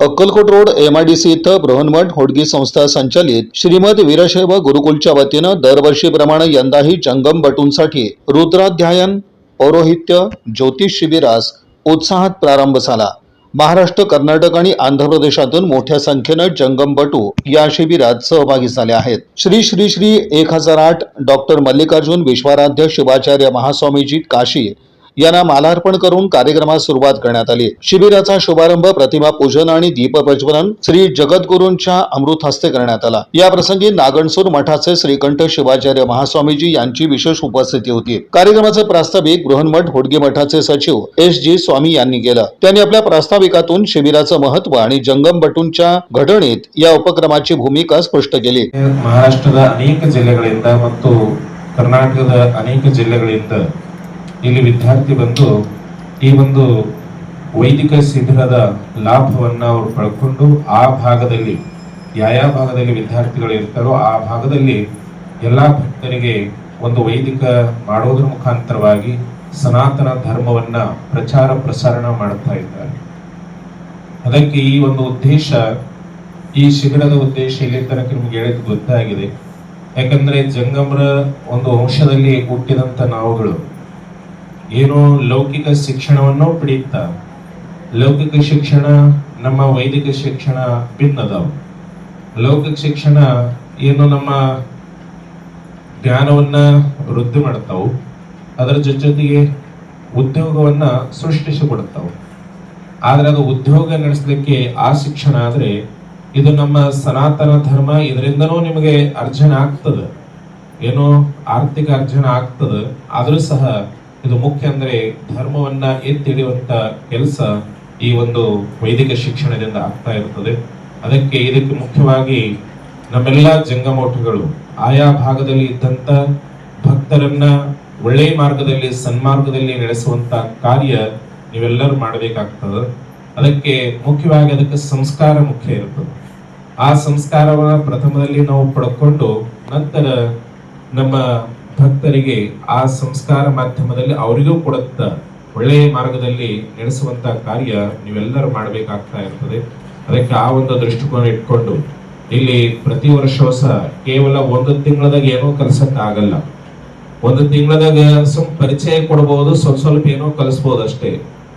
Akkalkot road MIDC इथं बृहन्मठ होडगी संस्था संचालित श्रीमद वीरशैव गुरुकुलच्या वतीनं दरवर्षीप्रमाणे यंदाही जंगम बटूंसाठी रुद्राध्यायन पौरोहित्य ज्योतिष शिबिरास उत्साहात प्रारंभ झाला। महाराष्ट्र, कर्नाटक आणि आंध्र प्रदेशातून मोठ्या संख्येने जंगम बटू या शिबिरात सहभागी झाले आहेत। श्री श्री श्री 1008 डॉक्टर मल्लिकार्जुन विश्वाराध्य शिवाचार्य महास्वामीजी काशी यांना मालार्पण करून कार्यक्रमास सुरुवात करण्यात आली। शिबिराचा शुभारंभ प्रतिमा पूजन आणि दीप प्रज्वलन श्री जगद्गुरूंच्या अमृत हस्ते करण्यात आला। या प्रसंगी नागणसूर मठाचे श्रीकंठ शिवाचार्य महास्वामीजी यांची विशेष उपस्थिती होती। कार्यक्रमाचे प्रास्ताविक बृहन्मठ होडगी मठाचे सचिव SG स्वामी यांनी केलं। त्यांनी आपल्या प्रास्ताविकातून शिबिराचं महत्त्व आणि जंगम बटूंच्या घडणीत या उपक्रमाची भूमिका स्पष्ट केली। महाराष्ट्ರದ अनेक ಜಿಲ್ಲೆಗಳಿಂದ ಮತ್ತು ಕರ್ನಾಟಕದ ಅನೇಕ ಜಿಲ್ಲೆಗಳಿಂದ ಇಲ್ಲಿ ವಿದ್ಯಾರ್ಥಿ ಬಂದು ಈ ಒಂದು ವೈದಿಕ ಶಿಬಿರದ ಲಾಭವನ್ನು ಅವರು ಪಡ್ಕೊಂಡು ಆ ಭಾಗದಲ್ಲಿ ಯಾವ ಭಾಗದಲ್ಲಿ ವಿದ್ಯಾರ್ಥಿಗಳು ಇರ್ತಾರೋ ಆ ಭಾಗದಲ್ಲಿ ಎಲ್ಲಾ ಭಕ್ತರಿಗೆ ಒಂದು ವೈದಿಕ ಮಾಡೋದ್ರ ಮುಖಾಂತರವಾಗಿ ಸನಾತನ ಧರ್ಮವನ್ನ ಪ್ರಚಾರ ಪ್ರಸಾರ ಮಾಡ್ತಾ ಇದ್ದಾರೆ। ಅದಕ್ಕೆ ಈ ಒಂದು ಉದ್ದೇಶ, ಈ ಶಿಬಿರದ ಉದ್ದೇಶ ಇಲ್ಲಿ ತನಕ ನಿಮಗೆ ಹೇಳಿದ್ದು ಗೊತ್ತಾಗಿದೆ। ಯಾಕಂದ್ರೆ ಜಂಗಮರ ಒಂದು ವಂಶದಲ್ಲಿ ಹುಟ್ಟಿದಂತ ನಾವುಗಳು ಏನು ಲೌಕಿಕ ಶಿಕ್ಷಣವನ್ನು ಪಡೆಯುತ್ತಾ, ಲೌಕಿಕ ಶಿಕ್ಷಣ ನಮ್ಮ ವೈದಿಕ ಶಿಕ್ಷಣ ಭಿನ್ನದಾವ। ಲೌಕಿಕ ಶಿಕ್ಷಣ ಏನು ನಮ್ಮ ಜ್ಞಾನವನ್ನ ವೃದ್ಧಿ ಮಾಡ್ತಾವು, ಅದರ ಜೊತೆಗೆ ಉದ್ಯೋಗವನ್ನ ಸೃಷ್ಟಿಸಿಕೊಡ್ತಾವು। ಆದ್ರೆ ಅದು ಉದ್ಯೋಗ ನಡೆಸಲಿಕ್ಕೆ ಆ ಶಿಕ್ಷಣ ಆದ್ರೆ ಇದು ನಮ್ಮ ಸನಾತನ ಧರ್ಮ, ಇದರಿಂದನೂ ನಿಮಗೆ ಅರ್ಜನ ಆಗ್ತದೆ, ಏನೋ ಆರ್ಥಿಕ ಅರ್ಜನ ಆಗ್ತದೆ। ಆದ್ರೂ ಸಹ ಇದು ಮುಖ್ಯ ಅಂದ್ರೆ ಧರ್ಮವನ್ನ ಎತ್ತಿಡಿಯುವಂತ ಕೆಲಸ ಈ ಒಂದು ವೈದಿಕ ಶಿಕ್ಷಣದಿಂದ ಆಗ್ತಾ ಇರುತ್ತದೆ। ಅದಕ್ಕೆ ಇದಕ್ಕೆ ಮುಖ್ಯವಾಗಿ ನಮ್ಮೆಲ್ಲ ಜಂಗಮೋಠಗಳು ಆಯಾ ಭಾಗದಲ್ಲಿ ಇದ್ದಂತ ಭಕ್ತರನ್ನ ಒಳ್ಳೆಯ ಮಾರ್ಗದಲ್ಲಿ ಸನ್ಮಾರ್ಗದಲ್ಲಿ ನಡೆಸುವಂತ ಕಾರ್ಯ ನೀವೆಲ್ಲರೂ ಮಾಡಬೇಕಾಗ್ತದೆ। ಅದಕ್ಕೆ ಮುಖ್ಯವಾಗಿ ಅದಕ್ಕೆ ಸಂಸ್ಕಾರ ಮುಖ್ಯ ಇರುತ್ತದೆ। ಆ ಸಂಸ್ಕಾರವನ್ನ ಪ್ರಥಮದಲ್ಲಿ ನಾವು ಪಡ್ಕೊಂಡು ನಂತರ ನಮ್ಮ ಭಕ್ತರಿಗೆ ಆ ಸಂಸ್ಕಾರ ಮಾಧ್ಯಮದಲ್ಲಿ ಅವರಿಗೂ ಕೊಡುತ್ತ ಒಳ್ಳೆಯ ಮಾರ್ಗದಲ್ಲಿ ನಡೆಸುವಂತ ಕಾರ್ಯ ನೀವೆಲ್ಲರೂ ಮಾಡಬೇಕಾಗ್ತಾ ಇರ್ತದೆ। ಅದಕ್ಕೆ ಆ ಒಂದು ದೃಷ್ಟಿಕೋನ ಇಟ್ಕೊಂಡು ಇಲ್ಲಿ ಪ್ರತಿ ವರ್ಷ ಕೇವಲ ಒಂದು ತಿಂಗಳದಾಗ ಏನೋ ಕಲಿಸಕ್ ಆಗಲ್ಲ, ಒಂದು ತಿಂಗಳದಾಗ ಪರಿಚಯ ಕೊಡಬಹುದು, ಸ್ವಲ್ಪ ಏನೋ ಕಲಿಸಬಹುದು ಅಷ್ಟೇ।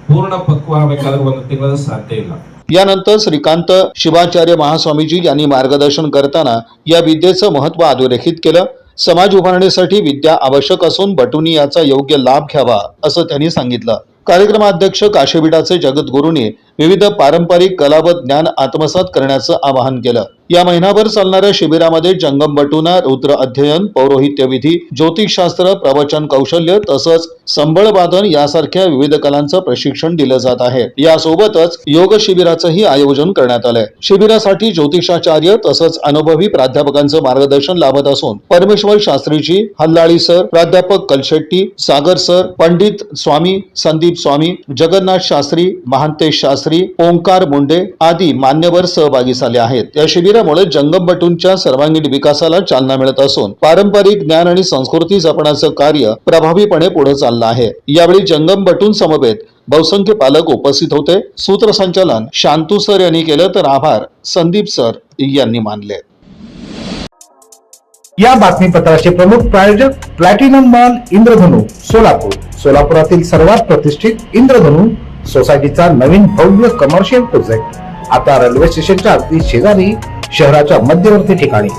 पूर्ण पक्व ಆಗಬೇಕಾದ್ರೆ ಒಂದು ತಿಂಗಳ ಸಾಧ್ಯ ಇಲ್ಲ। यानंतर श्रीकांत शिवाचार्य महास्वामीजी यांनी मार्गदर्शन करताना या विद्येचं महत्त्व अधोरेखित केलं। समाज उभारणीसाठी विद्या आवश्यक असून बटूंनी याचा योग्य लाभ घ्यावा असं त्यांनी सांगितलं। कार्यक्रमाध्यक्ष काशीपीठाचे जगद्गुरूंनी विविध पारंपरिक कला व ज्ञान आत्मसात करण्याचं आवाहन केलं। या महिनाभर चालणाऱ्या शिबिरामध्ये जंगम बटूंना रुद्र अध्ययन, पौरोहित्य विधी, ज्योतिषशास्त्र, प्रवचन कौशल्य तसंच संबळ वादन यासारख्या विविध कलांचं प्रशिक्षण दिलं जात आहे। यासोबतच योग शिबिराचंही आयोजन करण्यात आलंय। शिबिरासाठी ज्योतिषाचार्य तसंच अनुभवी प्राध्यापकांचं मार्गदर्शन लाभत असून परमेश्वर शास्त्रीजी, हल्लाळी सर, प्राध्यापक कलशेट्टी, सागर सर, पंडित स्वामी, संदीप स्वामी, जगन्नाथ शास्त्री, महांतेश शास्त्री, ओंकार मुंडे आदी मान्यवर सहभागी झाले आहेत। या शिबिरामुळे जंगम बटूंच्या सर्वांगीण विकासाला चालना मिळत असून पारंपरिक ज्ञान आणि संस्कृती जपण्याचं कार्य प्रभावीपणे पुढे चाललं आहे। यावेळी जंगम बटूं समवेत बहुसंख्य पालक उपस्थित होते। सूत्रसंचालन शांतू सर यांनी केलं तर आभार संदीप सर यांनी मानले। या बातमीपत्राचे प्रमुख प्रायोजक प्लॅटिनम मॉल इंद्रधनु सोलापूर। सोलापुरातील सर्वात प्रतिष्ठित इंद्रधनु सोसायटीचा नवीन भव्य कमर्शियल प्रोजेक्ट आता रेल्वे स्टेशनच्या अगदी शेजारी शहराच्या मध्यवर्ती ठिकाणी।